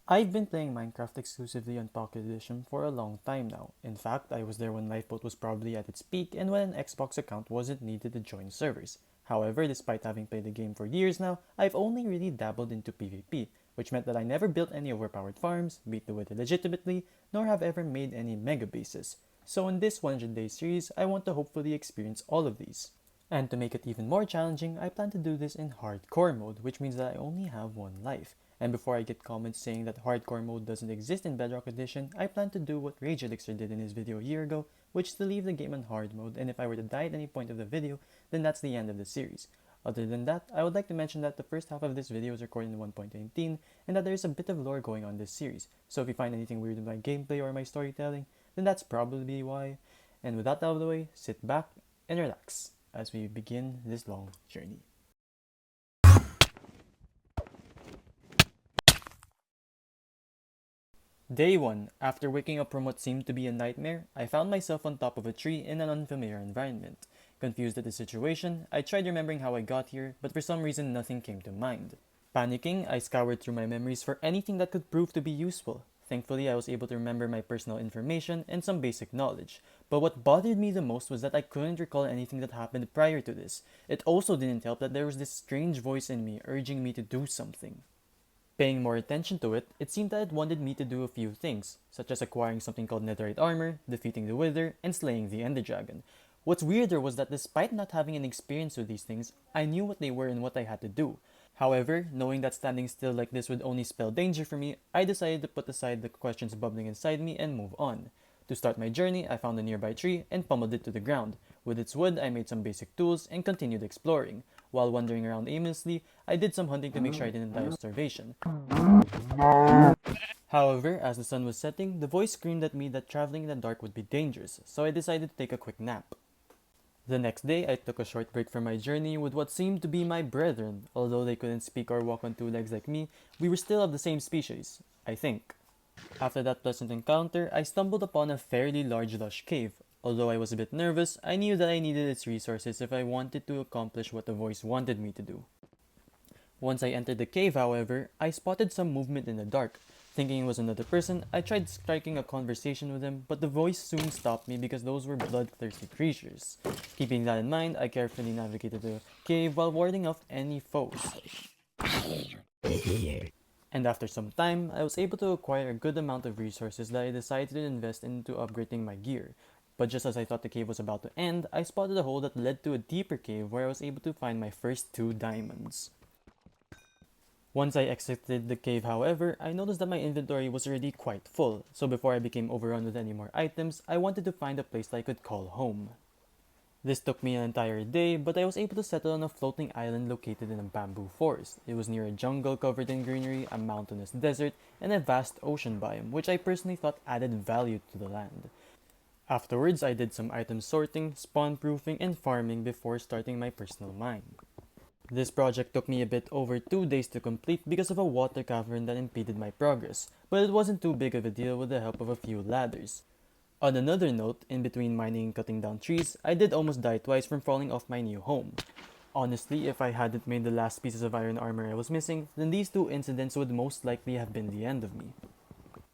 I've been playing Minecraft exclusively on Pocket Edition for a long time now. In fact, I was there when Lifeboat was probably at its peak and when an Xbox account wasn't needed to join servers. However, despite having played the game for years now, I've only really dabbled into PvP, which meant that I never built any overpowered farms, beat the Wither legitimately, nor have ever made any mega bases. So in this 100-day series, I want to hopefully experience all of these. And to make it even more challenging, I plan to do this in hardcore mode, which means that I only have one life. And before I get comments saying that hardcore mode doesn't exist in Bedrock Edition, I plan to do what Rage Elixir did in his video a year ago, which is to leave the game on hard mode, and if I were to die at any point of the video, then that's the end of the series. Other than that, I would like to mention that the first half of this video is recorded in 1.19, and that there is a bit of lore going on in this series, so if you find anything weird in my gameplay or my storytelling, then that's probably why. And with that out of the way, sit back and relax as we begin this long journey. Day 1. After waking up from what seemed to be a nightmare, I found myself on top of a tree in an unfamiliar environment. Confused at the situation, I tried remembering how I got here, but for some reason nothing came to mind. Panicking, I scoured through my memories for anything that could prove to be useful. Thankfully, I was able to remember my personal information and some basic knowledge. But what bothered me the most was that I couldn't recall anything that happened prior to this. It also didn't help that there was this strange voice in me urging me to do something. Paying more attention to it, it seemed that it wanted me to do a few things, such as acquiring something called netherite armor, defeating the Wither, and slaying the Ender Dragon. What's weirder was that despite not having an experience with these things, I knew what they were and what I had to do. However, knowing that standing still like this would only spell danger for me, I decided to put aside the questions bubbling inside me and move on. To start my journey, I found a nearby tree and pummeled it to the ground. With its wood, I made some basic tools and continued exploring. While wandering around aimlessly, I did some hunting to make sure I didn't die of starvation. However, as the sun was setting, the voice screamed at me that traveling in the dark would be dangerous, so I decided to take a quick nap. The next day, I took a short break from my journey with what seemed to be my brethren. Although they couldn't speak or walk on two legs like me, we were still of the same species, I think. After that pleasant encounter, I stumbled upon a fairly large lush cave. Although I was a bit nervous, I knew that I needed its resources if I wanted to accomplish what the voice wanted me to do. Once I entered the cave, however, I spotted some movement in the dark. Thinking it was another person, I tried striking a conversation with him, but the voice soon stopped me because those were bloodthirsty creatures. Keeping that in mind, I carefully navigated the cave while warding off any foes. And after some time, I was able to acquire a good amount of resources that I decided to invest into upgrading my gear. But just as I thought the cave was about to end, I spotted a hole that led to a deeper cave where I was able to find my first 2 diamonds. Once I exited the cave, however, I noticed that my inventory was already quite full, so before I became overrun with any more items, I wanted to find a place that I could call home. This took me an entire day, but I was able to settle on a floating island located in a bamboo forest. It was near a jungle covered in greenery, a mountainous desert, and a vast ocean biome, which I personally thought added value to the land. Afterwards, I did some item sorting, spawn proofing, and farming before starting my personal mine. This project took me a bit over 2 days to complete because of a water cavern that impeded my progress, but it wasn't too big of a deal with the help of a few ladders. On another note, in between mining and cutting down trees, I did almost die twice from falling off my new home. Honestly, if I hadn't made the last pieces of iron armor I was missing, then these 2 incidents would most likely have been the end of me.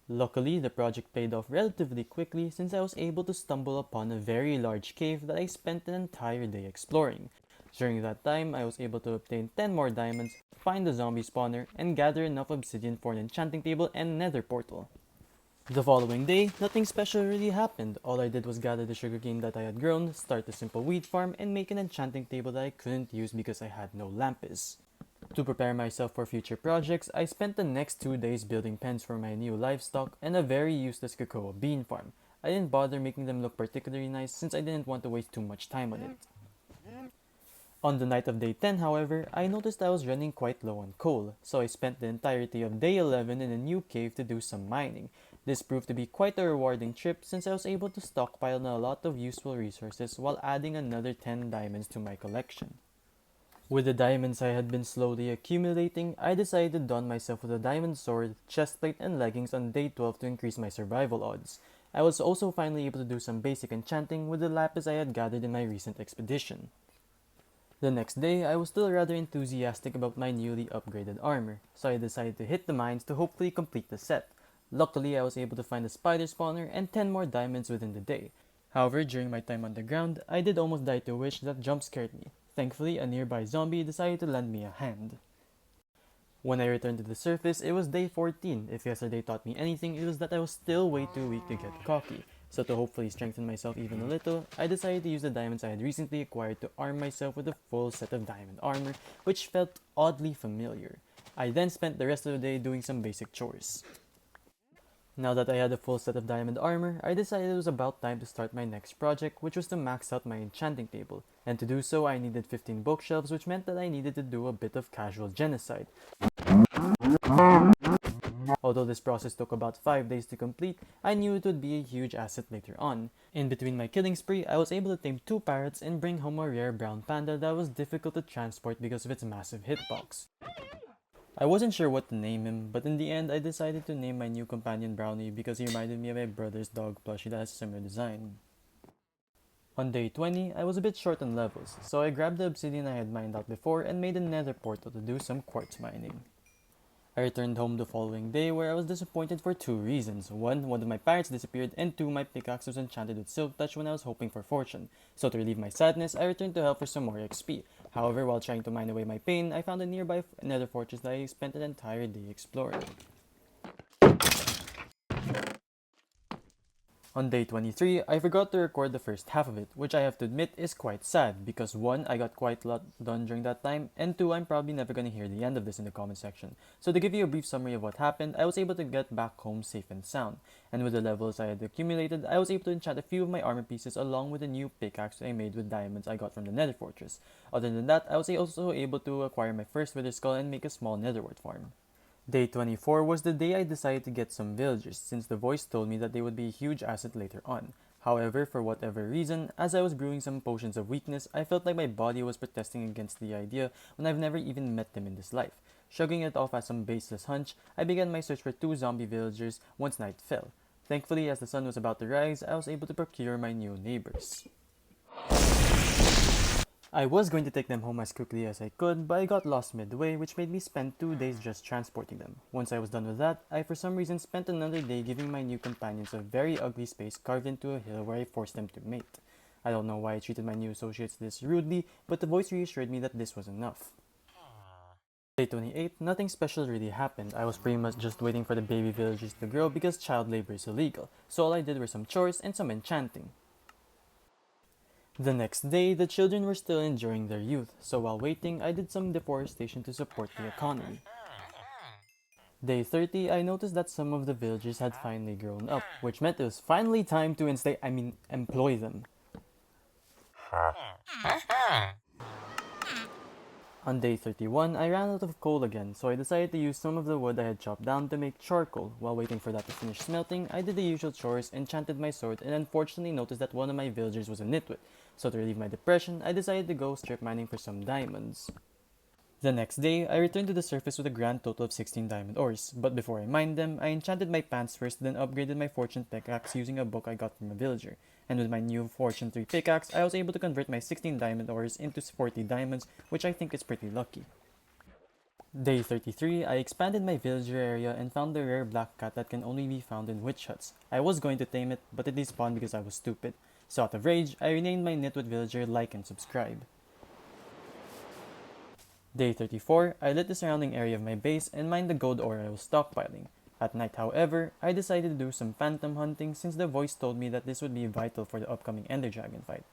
Luckily, the project paid off relatively quickly since I was able to stumble upon a very large cave that I spent an entire day exploring. During that time, I was able to obtain 10 more diamonds, find the zombie spawner, and gather enough obsidian for an enchanting table and nether portal. The following day, nothing special really happened. All I did was gather the sugarcane that I had grown, start a simple wheat farm, and make an enchanting table that I couldn't use because I had no lapis. To prepare myself for future projects, I spent the next 2 days building pens for my new livestock and a very useless cocoa bean farm. I didn't bother making them look particularly nice since I didn't want to waste too much time on it. On the night of day 10, however, I noticed I was running quite low on coal, so I spent the entirety of day 11 in a new cave to do some mining. This proved to be quite a rewarding trip since I was able to stockpile a lot of useful resources while adding another 10 diamonds to my collection. With the diamonds I had been slowly accumulating, I decided to don myself with a diamond sword, chestplate, and leggings on day 12 to increase my survival odds. I was also finally able to do some basic enchanting with the lapis I had gathered in my recent expedition. The next day, I was still rather enthusiastic about my newly upgraded armor, so I decided to hit the mines to hopefully complete the set. Luckily, I was able to find a spider spawner and 10 more diamonds within the day. However, during my time underground, I did almost die to a witch that jump scared me. Thankfully, a nearby zombie decided to lend me a hand. When I returned to the surface, it was day 14. If yesterday taught me anything, it was that I was still way too weak to get cocky. So to hopefully strengthen myself even a little, I decided to use the diamonds I had recently acquired to arm myself with a full set of diamond armor, which felt oddly familiar. I then spent the rest of the day doing some basic chores. Now that I had a full set of diamond armor, I decided it was about time to start my next project, which was to max out my enchanting table. And to do so, I needed 15 bookshelves, which meant that I needed to do a bit of casual genocide. Although this process took about 5 days to complete, I knew it would be a huge asset later on. In between my killing spree, I was able to tame 2 parrots and bring home a rare brown panda that was difficult to transport because of its massive hitbox. I wasn't sure what to name him, but in the end I decided to name my new companion Brownie because he reminded me of my brother's dog plushie that has a similar design. On day 20, I was a bit short on levels, so I grabbed the obsidian I had mined out before and made a nether portal to do some quartz mining. I returned home the following day where I was disappointed for 2 reasons. One of my parrots disappeared, and 2, my pickaxe was enchanted with silk touch when I was hoping for fortune. So to relieve my sadness, I returned to help for some more XP. However, while trying to mine away my pain, I found a nearby nether fortress that I spent an entire day exploring. On day 23, I forgot to record the first half of it, which I have to admit is quite sad because 1, I got quite a lot done during that time, and 2, I'm probably never gonna hear the end of this in the comment section. So to give you a brief summary of what happened, I was able to get back home safe and sound, and with the levels I had accumulated, I was able to enchant a few of my armor pieces along with a new pickaxe I made with diamonds I got from the nether fortress. Other than that, I was also able to acquire my first wither skull and make a small netherwort farm. Day 24 was the day I decided to get some villagers since the voice told me that they would be a huge asset later on. However, for whatever reason, as I was brewing some potions of weakness, I felt like my body was protesting against the idea when I've never even met them in this life. Shrugging it off as some baseless hunch, I began my search for 2 zombie villagers once night fell. Thankfully, as the sun was about to rise, I was able to procure my new neighbors. I was going to take them home as quickly as I could, but I got lost midway, which made me spend 2 days just transporting them. Once I was done with that, I for some reason spent another day giving my new companions a very ugly space carved into a hill where I forced them to mate. I don't know why I treated my new associates this rudely, but the voice reassured me that this was enough. Day 28, nothing special really happened. I was pretty much just waiting for the baby villagers to grow because child labor is illegal, so all I did were some chores and some enchanting. The next day, the children were still enjoying their youth, so while waiting, I did some deforestation to support the economy. Day 30, I noticed that some of the villagers had finally grown up, which meant it was finally time to employ them. On day 31, I ran out of coal again, so I decided to use some of the wood I had chopped down to make charcoal. While waiting for that to finish smelting, I did the usual chores, enchanted my sword, and unfortunately noticed that one of my villagers was a nitwit. So to relieve my depression, I decided to go strip mining for some diamonds. The next day, I returned to the surface with a grand total of 16 diamond ores, but before I mined them, I enchanted my pants first, then upgraded my fortune pickaxe using a book I got from a villager. And with my new fortune 3 pickaxe, I was able to convert my 16 diamond ores into 40 diamonds, which I think is pretty lucky. Day 33, I expanded my villager area and found the rare black cat that can only be found in witch huts. I was going to tame it, but it despawned because I was stupid. So out of rage, I renamed my nitwit villager Like and Subscribe. Day 34, I lit the surrounding area of my base and mined the gold ore I was stockpiling. At night, however, I decided to do some phantom hunting since the voice told me that this would be vital for the upcoming Ender Dragon fight.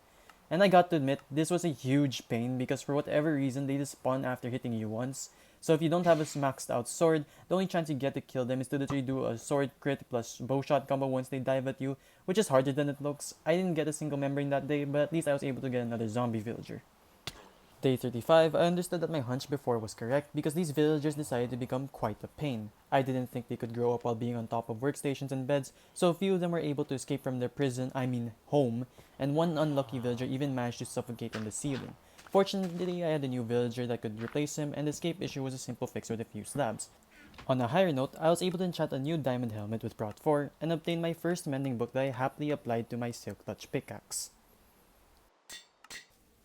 And I got to admit, this was a huge pain because for whatever reason, they despawn after hitting you once. So if you don't have a maxed out sword, the only chance you get to kill them is to literally do a sword crit plus bowshot combo once they dive at you, which is harder than it looks. I didn't get a single membrane that day, but at least I was able to get another zombie villager. Day 35, I understood that my hunch before was correct because these villagers decided to become quite a pain. I didn't think they could grow up while being on top of workstations and beds, so a few of them were able to escape from their home, and one unlucky villager even managed to suffocate on the ceiling. Fortunately, I had a new villager that could replace him, and the escape issue was a simple fix with a few slabs. On a higher note, I was able to enchant a new diamond helmet with Prot 4 and obtain my first mending book that I happily applied to my silk touch pickaxe.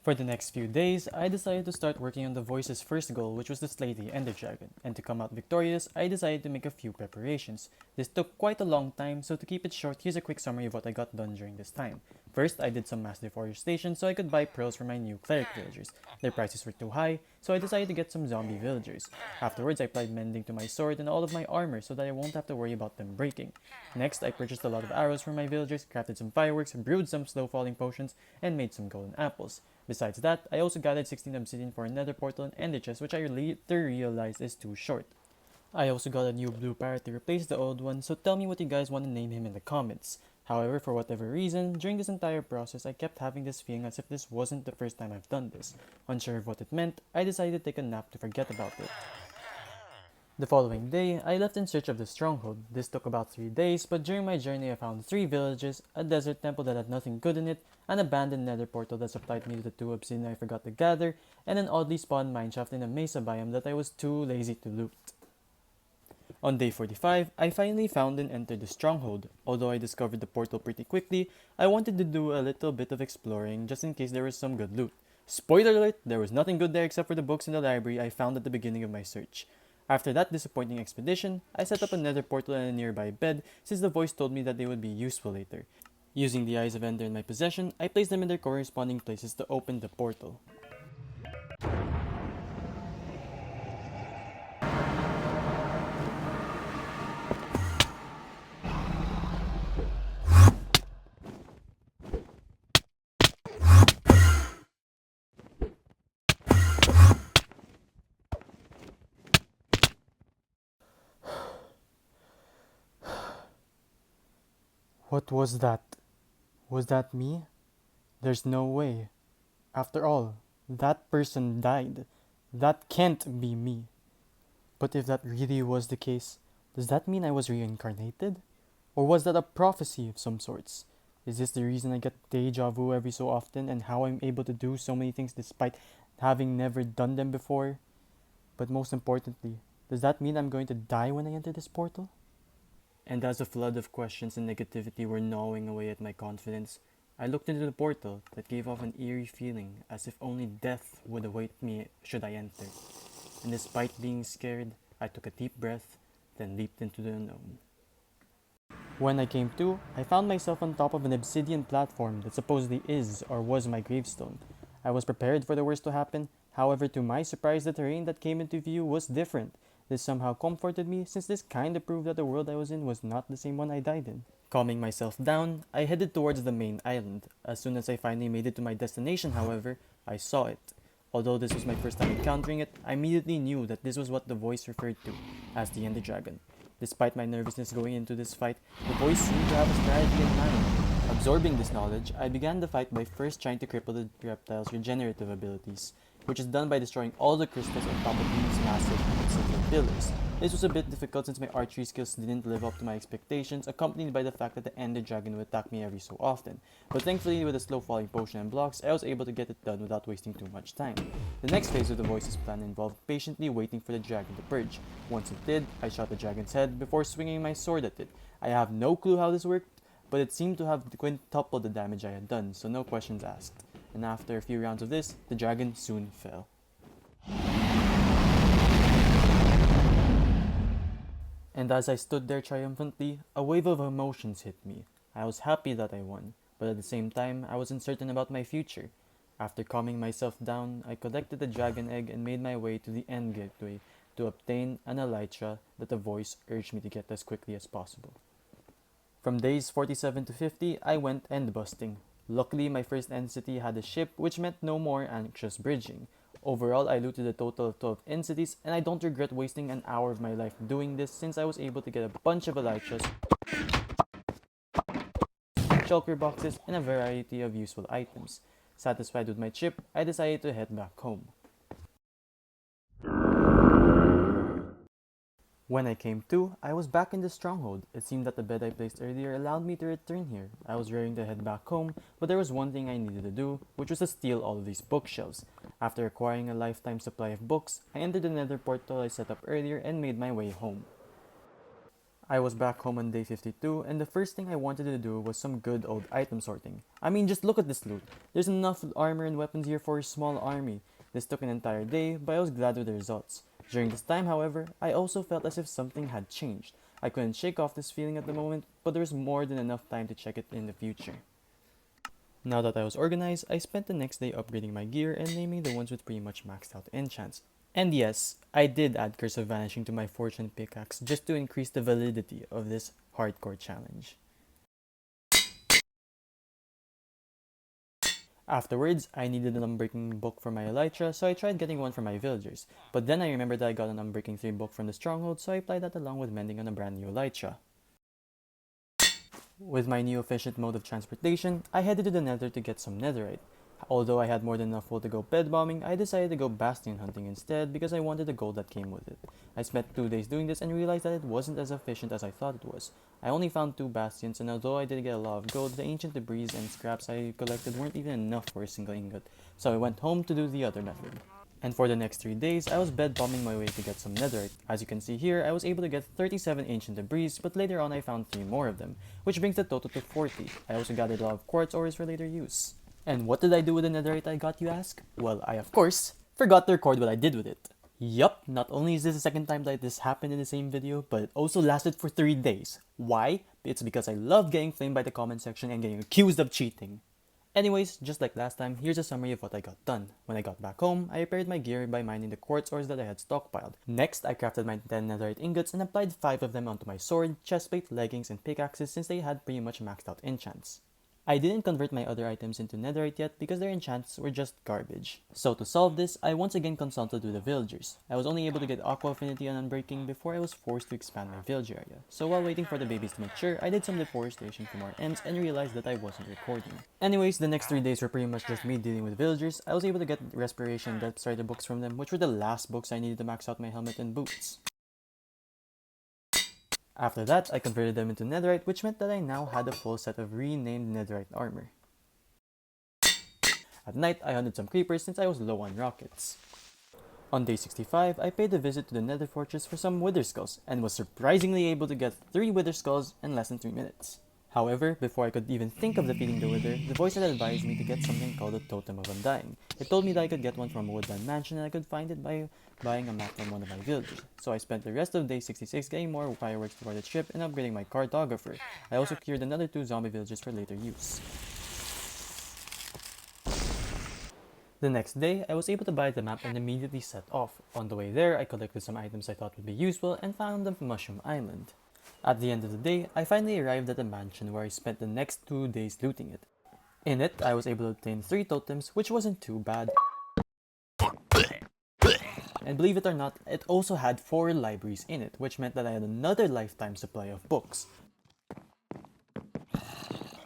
For the next few days, I decided to start working on the Voice's first goal, which was to slay the Ender Dragon. And to come out victorious, I decided to make a few preparations. This took quite a long time, so to keep it short, here's a quick summary of what I got done during this time. First, I did some mass deforestation so I could buy pearls for my new cleric villagers. Their prices were too high, so I decided to get some zombie villagers. Afterwards, I applied mending to my sword and all of my armor so that I won't have to worry about them breaking. Next, I purchased a lot of arrows for my villagers, crafted some fireworks, brewed some slow falling potions, and made some golden apples. Besides that, I also gathered 16 obsidian for another portal and ender chest, which I later realized is too short. I also got a new blue parrot to replace the old one, so tell me what you guys want to name him in the comments. However, for whatever reason, during this entire process, I kept having this feeling as if this wasn't the first time I've done this. Unsure of what it meant, I decided to take a nap to forget about it. The following day, I left in search of the stronghold. This took about 3 days, but during my journey I found 3 villages, a desert temple that had nothing good in it, an abandoned nether portal that supplied me with the 2 obsidian I forgot to gather, and an oddly spawned mineshaft in a mesa biome that I was too lazy to loot. On day 45, I finally found and entered the stronghold. Although I discovered the portal pretty quickly, I wanted to do a little bit of exploring just in case there was some good loot. Spoiler alert, there was nothing good there except for the books in the library I found at the beginning of my search. After that disappointing expedition, I set up a nether portal and a nearby bed since the voice told me that they would be useful later. Using the Eyes of Ender in my possession, I placed them in their corresponding places to open the portal. What was that? Was that me? There's no way. After all, that person died. That can't be me. But if that really was the case, does that mean I was reincarnated? Or was that a prophecy of some sorts? Is this the reason I get deja vu every so often and how I'm able to do so many things despite having never done them before? But most importantly, does that mean I'm going to die when I enter this portal? And as a flood of questions and negativity were gnawing away at my confidence, I looked into the portal that gave off an eerie feeling as if only death would await me should I enter. And despite being scared, I took a deep breath, then leaped into the unknown. When I came to, I found myself on top of an obsidian platform that supposedly is or was my gravestone. I was prepared for the worst to happen, however to my surprise the terrain that came into view was different. This somehow comforted me since this kinda proved that the world I was in was not the same one I died in. Calming myself down, I headed towards the main island. As soon as I finally made it to my destination, however, I saw it. Although this was my first time encountering it, I immediately knew that this was what the voice referred to as the Ender Dragon. Despite my nervousness going into this fight, the voice seemed to have a strategy in mind. Absorbing this knowledge, I began the fight by first trying to cripple the reptile's regenerative abilities, which is done by destroying all the crystals on top of these massive obsidian pillars. This was a bit difficult since my archery skills didn't live up to my expectations, accompanied by the fact that the Ender Dragon would attack me every so often. But thankfully, with a slow falling potion and blocks, I was able to get it done without wasting too much time. The next phase of the voice's plan involved patiently waiting for the dragon to purge. Once it did, I shot the dragon's head before swinging my sword at it. I have no clue how this worked, but it seemed to have quintupled the damage I had done, so no questions asked. And after a few rounds of this, the dragon soon fell. And as I stood there triumphantly, a wave of emotions hit me. I was happy that I won, but at the same time, I was uncertain about my future. After calming myself down, I collected the dragon egg and made my way to the end gateway to obtain an elytra that the voice urged me to get as quickly as possible. From days 47 to 50, I went end busting. Luckily, my first end city had a ship, which meant no more anxious bridging. Overall, I looted a total of 12 end cities, and I don't regret wasting an hour of my life doing this since I was able to get a bunch of elytras, shulker boxes, and a variety of useful items. Satisfied with my chip, I decided to head back home. When I came to, I was back in the stronghold. It seemed that the bed I placed earlier allowed me to return here. I was raring to head back home, but there was one thing I needed to do, which was to steal all of these bookshelves. After acquiring a lifetime supply of books, I entered the nether portal I set up earlier and made my way home. I was back home on day 52, and the first thing I wanted to do was some good old item sorting. I mean, just look at this loot. There's enough armor and weapons here for a small army. This took an entire day, but I was glad with the results. During this time, however, I also felt as if something had changed. I couldn't shake off this feeling at the moment, but there was more than enough time to check it in the future. Now that I was organized, I spent the next day upgrading my gear and naming the ones with pretty much maxed out enchants. And yes, I did add Curse of Vanishing to my Fortune pickaxe just to increase the validity of this hardcore challenge. Afterwards, I needed an Unbreaking book for my Elytra, so I tried getting one for my villagers. But then I remembered that I got an Unbreaking 3 book from the Stronghold, so I applied that along with mending on a brand new Elytra. With my new efficient mode of transportation, I headed to the Nether to get some netherite. Although I had more than enough wool to go bed bombing, I decided to go bastion hunting instead because I wanted the gold that came with it. I spent 2 days doing this and realized that it wasn't as efficient as I thought it was. I only found 2 bastions, and although I did get a lot of gold, the ancient debris and scraps I collected weren't even enough for a single ingot, so I went home to do the other method. And for the next 3 days, I was bed bombing my way to get some netherite. As you can see here, I was able to get 37 ancient debris, but later on I found 3 more of them, which brings the total to 40. I also gathered a lot of quartz ores for later use. And what did I do with the netherite I got, you ask? Well, I of course forgot to record what I did with it. Yup, not only is this the second time that this happened in the same video, but it also lasted for 3 days. Why? It's because I love getting flamed by the comment section and getting accused of cheating. Anyways, just like last time, here's a summary of what I got done. When I got back home, I repaired my gear by mining the quartz ores that I had stockpiled. Next, I crafted my 10 netherite ingots and applied 5 of them onto my sword, chestplate, leggings, and pickaxes since they had pretty much maxed out enchants. I didn't convert my other items into netherite yet because their enchants were just garbage. So to solve this, I once again consulted with the villagers. I was only able to get Aqua Affinity on Unbreaking before I was forced to expand my village area. So while waiting for the babies to mature, I did some deforestation for more Ents and realized that I wasn't recording. Anyways, the next 3 days were pretty much just me dealing with villagers. I was able to get Respiration and Depth Strider books from them, which were the last books I needed to max out my helmet and boots. After that, I converted them into netherite, which meant that I now had a full set of renamed netherite armor. At night, I hunted some creepers since I was low on rockets. On day 65, I paid a visit to the nether fortress for some wither skulls, and was surprisingly able to get 3 wither skulls in less than 3 minutes. However, before I could even think of defeating the wither, the voice had advised me to get something called a Totem of Undying. It told me that I could get one from a woodland mansion and I could find it by buying a map from one of my villagers. So I spent the rest of day 66 getting more fireworks for the ship and upgrading my cartographer. I also cured another 2 zombie villagers for later use. The next day, I was able to buy the map and immediately set off. On the way there, I collected some items I thought would be useful and found them from Mushroom Island. At the end of the day, I finally arrived at the mansion where I spent the next 2 days looting it. In it, I was able to obtain 3 totems, which wasn't too bad. And believe it or not, it also had 4 libraries in it, which meant that I had another lifetime supply of books.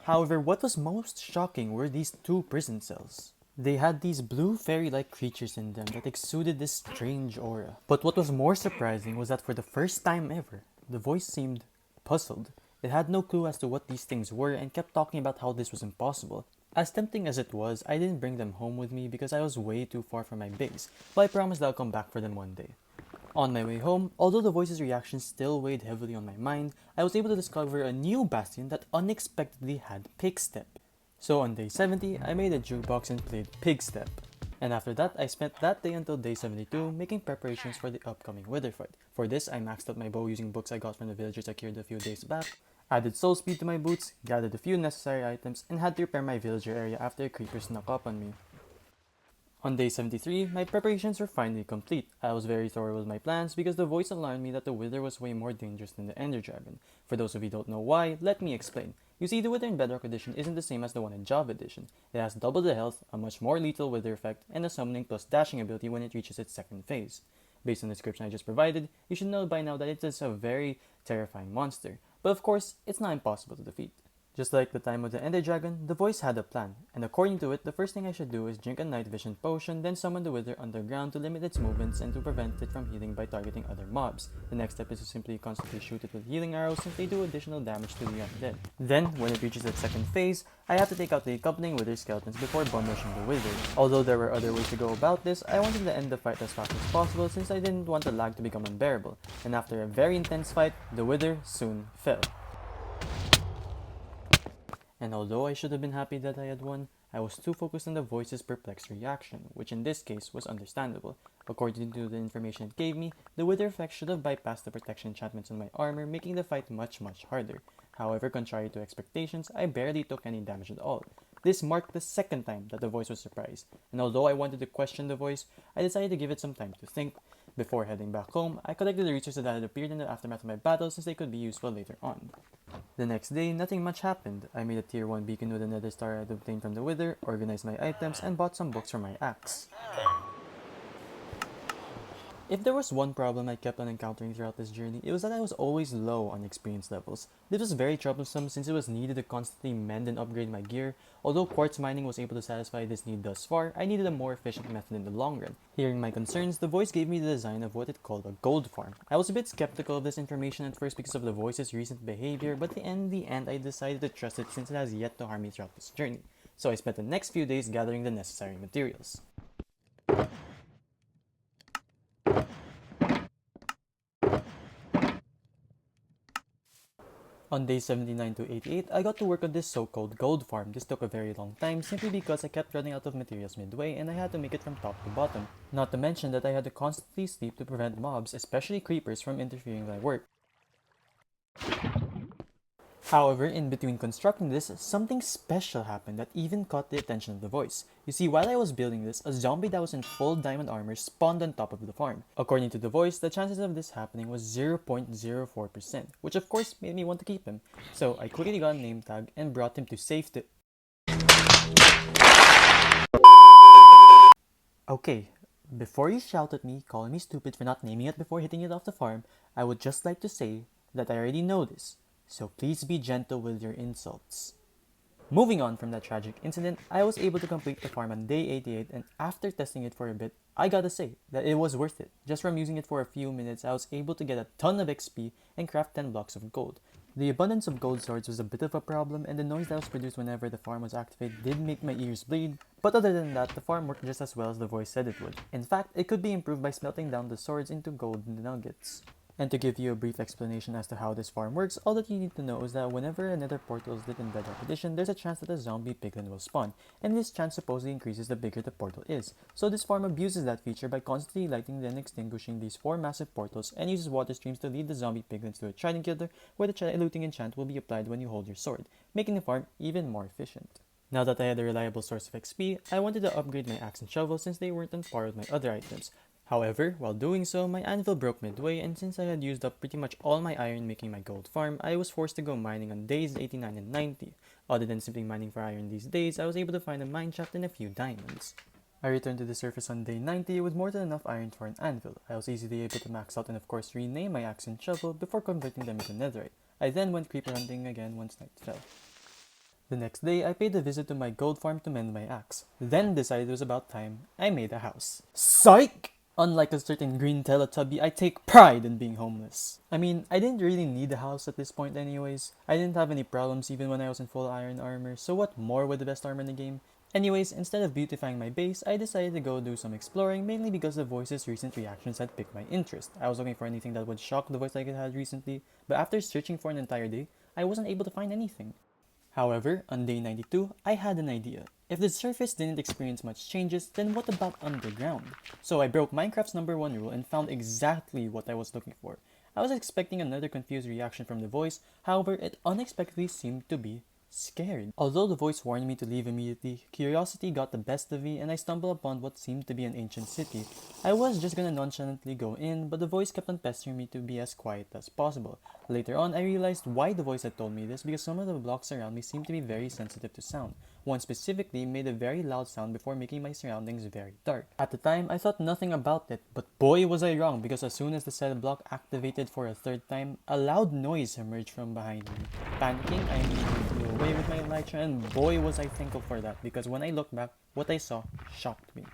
However, what was most shocking were these 2 prison cells. They had these blue fairy-like creatures in them that exuded this strange aura. But what was more surprising was that for the first time ever, the voice seemed puzzled. It had no clue as to what these things were and kept talking about how this was impossible. As tempting as it was, I didn't bring them home with me because I was way too far from my base, but I promised I'll come back for them one day. On my way home, although the voice's reaction still weighed heavily on my mind, I was able to discover a new bastion that unexpectedly had Pigstep. So on day 70, I made a jukebox and played Pigstep. And after that, I spent that day until day 72 making preparations for the upcoming wither fight. For this, I maxed out my bow using books I got from the villagers I cured a few days back, added soul speed to my boots, gathered a few necessary items, and had to repair my villager area after a creeper snuck up on me. On day 73, my preparations were finally complete. I was very thorough with my plans because the voice alarmed me that the Wither was way more dangerous than the Ender Dragon. For those of you who don't know why, let me explain. You see, the Wither in Bedrock Edition isn't the same as the one in Java Edition. It has double the health, a much more lethal Wither effect, and a summoning plus dashing ability when it reaches its second phase. Based on the description I just provided, you should know by now that it is a very terrifying monster. But of course, it's not impossible to defeat. Just like the time of the Ender Dragon, the voice had a plan, and according to it, the first thing I should do is drink a night vision potion, then summon the Wither underground to limit its movements and to prevent it from healing by targeting other mobs. The next step is to simply constantly shoot it with healing arrows since they do additional damage to the undead. Then, when it reaches its second phase, I have to take out the accompanying Wither skeletons before bum rushing the Wither. Although there were other ways to go about this, I wanted to end the fight as fast as possible since I didn't want the lag to become unbearable, and after a very intense fight, the Wither soon fell. And although I should have been happy that I had won, I was too focused on the voice's perplexed reaction, which in this case was understandable. According to the information it gave me, the Wither effect should have bypassed the protection enchantments on my armor, making the fight much harder. However, contrary to expectations, I barely took any damage at all. This marked the second time that the voice was surprised, and although I wanted to question the voice, I decided to give it some time to think. Before heading back home, I collected the resources that had appeared in the aftermath of my battle since they could be useful later on. The next day, nothing much happened. I made a tier 1 beacon with another star I had obtained from the Wither, organized my items, and bought some books for my axe. If there was one problem I kept on encountering throughout this journey, it was that I was always low on experience levels. This was very troublesome since it was needed to constantly mend and upgrade my gear. Although quartz mining was able to satisfy this need thus far, I needed a more efficient method in the long run. Hearing my concerns, the voice gave me the design of what it called a gold farm. I was a bit skeptical of this information at first because of the voice's recent behavior, but in the end I decided to trust it since it has yet to harm me throughout this journey. So I spent the next few days gathering the necessary materials. On days 79 to 88, I got to work on this so-called gold farm. This took a very long time simply because I kept running out of materials midway and I had to make it from top to bottom. Not to mention that I had to constantly sleep to prevent mobs, especially creepers, from interfering with my work. However, in between constructing this, something special happened that even caught the attention of the voice. You see, while I was building this, a zombie that was in full diamond armor spawned on top of the farm. According to the voice, the chances of this happening was 0.04%, which of course made me want to keep him. So I quickly got a name tag and brought him to safety. Okay, before you shout at me, calling me stupid for not naming it before hitting it off the farm, I would just like to say that I already know this. So please be gentle with your insults. Moving on from that tragic incident, I was able to complete the farm on day 88 and after testing it for a bit, I gotta say that it was worth it. Just from using it for a few minutes, I was able to get a ton of XP and craft 10 blocks of gold. The abundance of gold swords was a bit of a problem and the noise that was produced whenever the farm was activated did make my ears bleed, but other than that, the farm worked just as well as the voice said it would. In fact, it could be improved by smelting down the swords into golden nuggets. And to give you a brief explanation as to how this farm works, all that you need to know is that whenever another portal is lit in Bedrock Edition, there's a chance that a zombie piglin will spawn, and this chance supposedly increases the bigger the portal is. So this farm abuses that feature by constantly lighting then extinguishing these 4 massive portals and uses water streams to lead the zombie piglins to a trident killer where the looting enchant will be applied when you hold your sword, making the farm even more efficient. Now that I had a reliable source of XP, I wanted to upgrade my axe and shovel since they weren't on par with my other items. However, while doing so, my anvil broke midway and since I had used up pretty much all my iron making my gold farm, I was forced to go mining on days 89 and 90. Other than simply mining for iron these days, I was able to find a mine shaft and a few diamonds. I returned to the surface on day 90 with more than enough iron for an anvil. I was easily able to max out and of course rename my axe and shovel before converting them into netherite. I then went creeper hunting again once night fell. The next day, I paid a visit to my gold farm to mend my axe. Then decided it was about time I made a house. Psych! Unlike a certain green Teletubby, I take pride in being homeless. I mean, I didn't really need a house at this point anyways. I didn't have any problems even when I was in full iron armor, so what more with the best armor in the game? Anyways, instead of beautifying my base, I decided to go do some exploring, mainly because the voice's recent reactions had piqued my interest. I was looking for anything that would shock the voice like it had recently, but after searching for an entire day, I wasn't able to find anything. However, on day 92, I had an idea. If the surface didn't experience much changes, then what about underground? So I broke Minecraft's #1 rule and found exactly what I was looking for. I was expecting another confused reaction from the voice, however, it unexpectedly seemed to be scared. Although the voice warned me to leave immediately, curiosity got the best of me and I stumbled upon what seemed to be an ancient city. I was just gonna nonchalantly go in, but the voice kept on pestering me to be as quiet as possible. Later on, I realized why the voice had told me this because some of the blocks around me seemed to be very sensitive to sound. One specifically made a very loud sound before making my surroundings very dark. At the time, I thought nothing about it, but boy was I wrong, because as soon as the said block activated for a third time, a loud noise emerged from behind me. Panicking, I immediately flew away with my elytra, and boy was I thankful for that, because when I looked back, what I saw shocked me.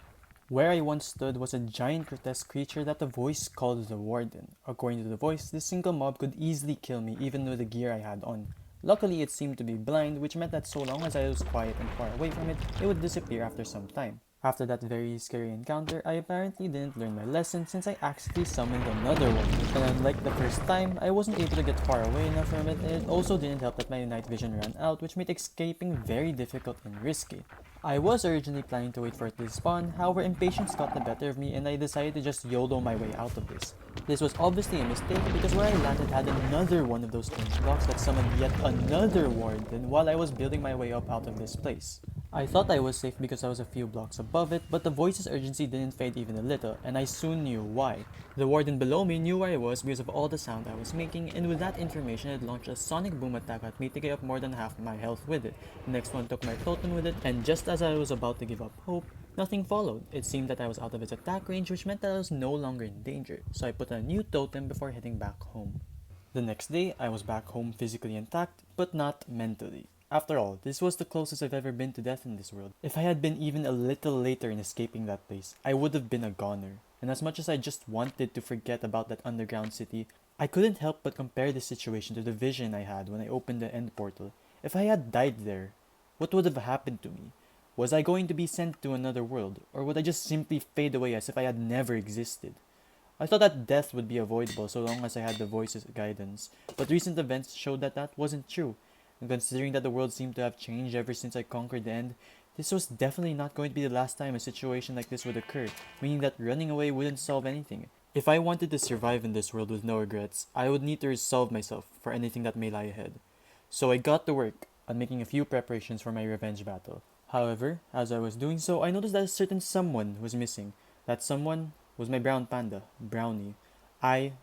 Where I once stood was a giant grotesque creature that the voice called the Warden. According to the voice, this single mob could easily kill me even with the gear I had on. Luckily, it seemed to be blind, which meant that so long as I was quiet and far away from it, it would disappear after some time. After that very scary encounter, I apparently didn't learn my lesson since I accidentally summoned another one. And unlike the first time, I wasn't able to get far away enough from it, and it also didn't help that my night vision ran out, which made escaping very difficult and risky. I was originally planning to wait for it to spawn, however impatience got the better of me and I decided to just YOLO my way out of this. This was obviously a mistake because where I landed had another one of those strange blocks that summoned yet another warden while I was building my way up out of this place. I thought I was safe because I was a few blocks above it, but the voice's urgency didn't fade even a little, and I soon knew why. The warden below me knew where I was because of all the sound I was making, and with that information it launched a sonic boom attack at me to get up more than half my health with it. The next one took my totem with it, and just as I was about to give up hope, nothing followed. It seemed that I was out of its attack range, which meant that I was no longer in danger, so I put a new totem before heading back home. The next day, I was back home physically intact, but not mentally. After all, this was the closest I've ever been to death in this world. If I had been even a little later in escaping that place, I would have been a goner. And as much as I just wanted to forget about that underground city, I couldn't help but compare this situation to the vision I had when I opened the end portal. If I had died there, what would have happened to me? Was I going to be sent to another world, or would I just simply fade away as if I had never existed? I thought that death would be avoidable so long as I had the voice's guidance, but recent events showed that that wasn't true. And considering that the world seemed to have changed ever since I conquered the end, this was definitely not going to be the last time a situation like this would occur, meaning that running away wouldn't solve anything. If I wanted to survive in this world with no regrets, I would need to resolve myself for anything that may lie ahead. So I got to work on making a few preparations for my revenge battle. However, as I was doing so, I noticed that a certain someone was missing. That someone was my brown panda, Brownie. I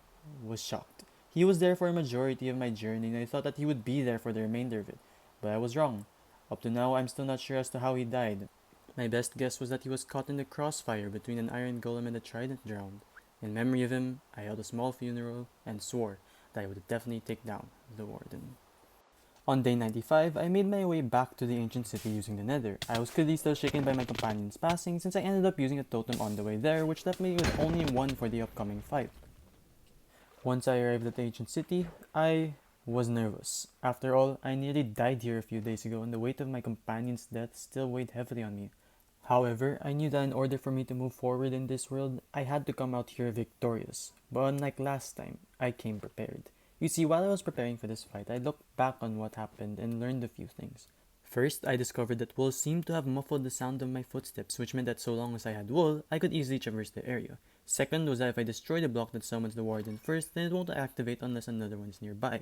was shocked. He was there for a majority of my journey and I thought that he would be there for the remainder of it. But I was wrong. Up to now, I'm still not sure as to how he died. My best guess was that he was caught in the crossfire between an iron golem and a trident drowned. In memory of him, I held a small funeral and swore that I would definitely take down the warden. On day 95, I made my way back to the ancient city using the nether. I was clearly still shaken by my companion's passing since I ended up using a totem on the way there, which left me with only one for the upcoming fight. Once I arrived at the ancient city, I was nervous. After all, I nearly died here a few days ago and the weight of my companion's death still weighed heavily on me. However, I knew that in order for me to move forward in this world, I had to come out here victorious. But unlike last time, I came prepared. You see, while I was preparing for this fight, I looked back on what happened and learned a few things. First, I discovered that wool seemed to have muffled the sound of my footsteps, which meant that so long as I had wool, I could easily traverse the area. Second was that if I destroy the block that summons the warden first, then it won't activate unless another one is nearby.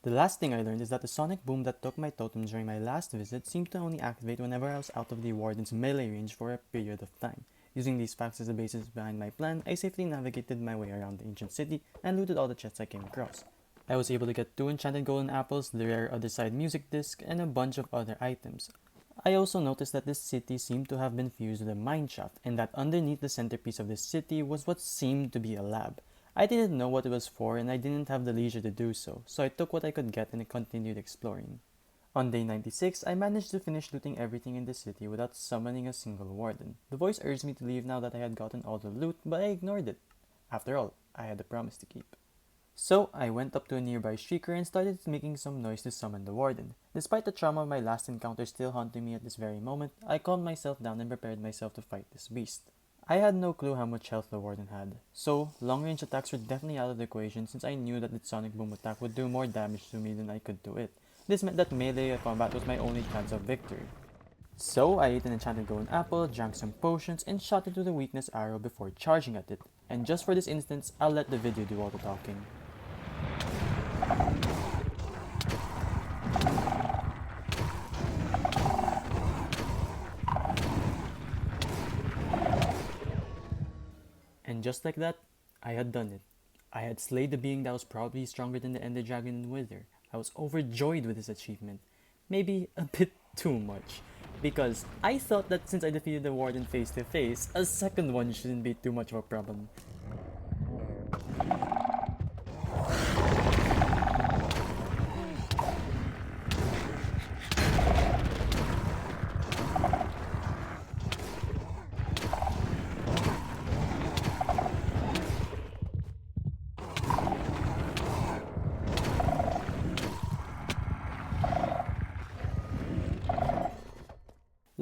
The last thing I learned is that the sonic boom that took my totem during my last visit seemed to only activate whenever I was out of the warden's melee range for a period of time. Using these facts as the basis behind my plan, I safely navigated my way around the ancient city and looted all the chests I came across. I was able to get 2 enchanted golden apples, the rare other side music disc, and a bunch of other items. I also noticed that this city seemed to have been fused with a mine shaft, and that underneath the centerpiece of this city was what seemed to be a lab. I didn't know what it was for, and I didn't have the leisure to do so I took what I could get and continued exploring. On day 96, I managed to finish looting everything in the city without summoning a single warden. The voice urged me to leave now that I had gotten all the loot, but I ignored it. After all, I had a promise to keep. So, I went up to a nearby shrieker and started making some noise to summon the warden. Despite the trauma of my last encounter still haunting me at this very moment, I calmed myself down and prepared myself to fight this beast. I had no clue how much health the warden had, so long-range attacks were definitely out of the equation since I knew that its sonic boom attack would do more damage to me than I could to it. This meant that melee combat was my only chance of victory. So, I ate an enchanted golden apple, drank some potions, and shot it with a weakness arrow before charging at it. And just for this instance, I'll let the video do all the talking. And just like that, I had done it. I had slayed the being that was probably stronger than the Ender Dragon and Wither. I was overjoyed with this achievement. Maybe a bit too much. because I thought that since I defeated the warden face to face, a second one shouldn't be too much of a problem.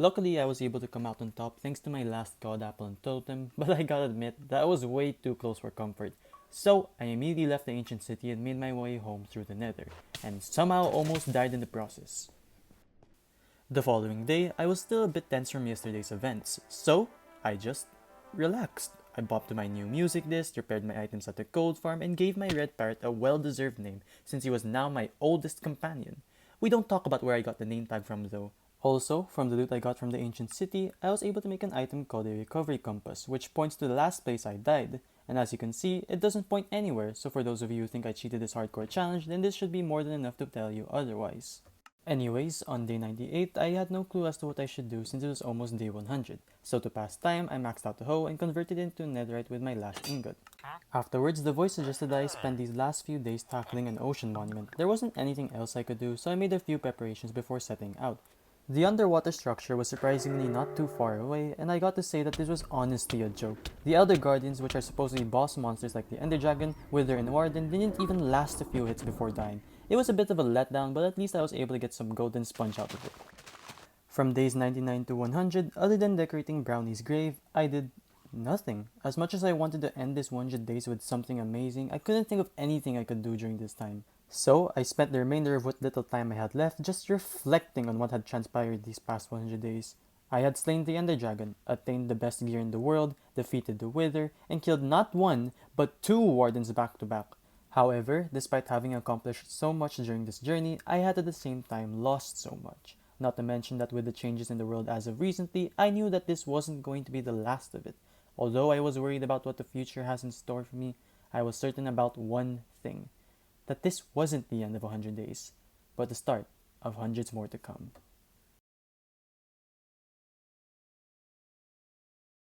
Luckily, I was able to come out on top thanks to my last god apple and totem, but I gotta admit, that was way too close for comfort. So, I immediately left the ancient city and made my way home through the nether, and somehow almost died in the process. The following day, I was still a bit tense from yesterday's events, so I just relaxed. I bopped to my new music disc, repaired my items at the gold farm, and gave my red parrot a well-deserved name since he was now my oldest companion. We don't talk about where I got the name tag from though. Also, from the loot I got from the ancient city, I was able to make an item called a recovery compass, which points to the last place I died. And as you can see, it doesn't point anywhere, so for those of you who think I cheated this hardcore challenge, then this should be more than enough to tell you otherwise. Anyways, on day 98, I had no clue as to what I should do since it was almost day 100. So to pass time, I maxed out the hoe and converted it into netherite with my last ingot. Afterwards, the voice suggested that I spend these last few days tackling an ocean monument. There wasn't anything else I could do, so I made a few preparations before setting out. The underwater structure was surprisingly not too far away, and I got to say that this was honestly a joke. The Elder Guardians, which are supposedly boss monsters like the Ender Dragon, Wither, and Warden, didn't even last a few hits before dying. It was a bit of a letdown, but at least I was able to get some golden sponge out of it. From days 99 to 100, other than decorating Brownie's grave, I did nothing. As much as I wanted to end this 100 days with something amazing, I couldn't think of anything I could do during this time. So, I spent the remainder of what little time I had left just reflecting on what had transpired these past 100 days. I had slain the Ender Dragon, attained the best gear in the world, defeated the Wither, and killed not one, but two Wardens back to back. However, despite having accomplished so much during this journey, I had at the same time lost so much. Not to mention that with the changes in the world as of recently, I knew that this wasn't going to be the last of it. Although I was worried about what the future has in store for me, I was certain about one thing, that this wasn't the end of 100 days, but the start of hundreds more to come.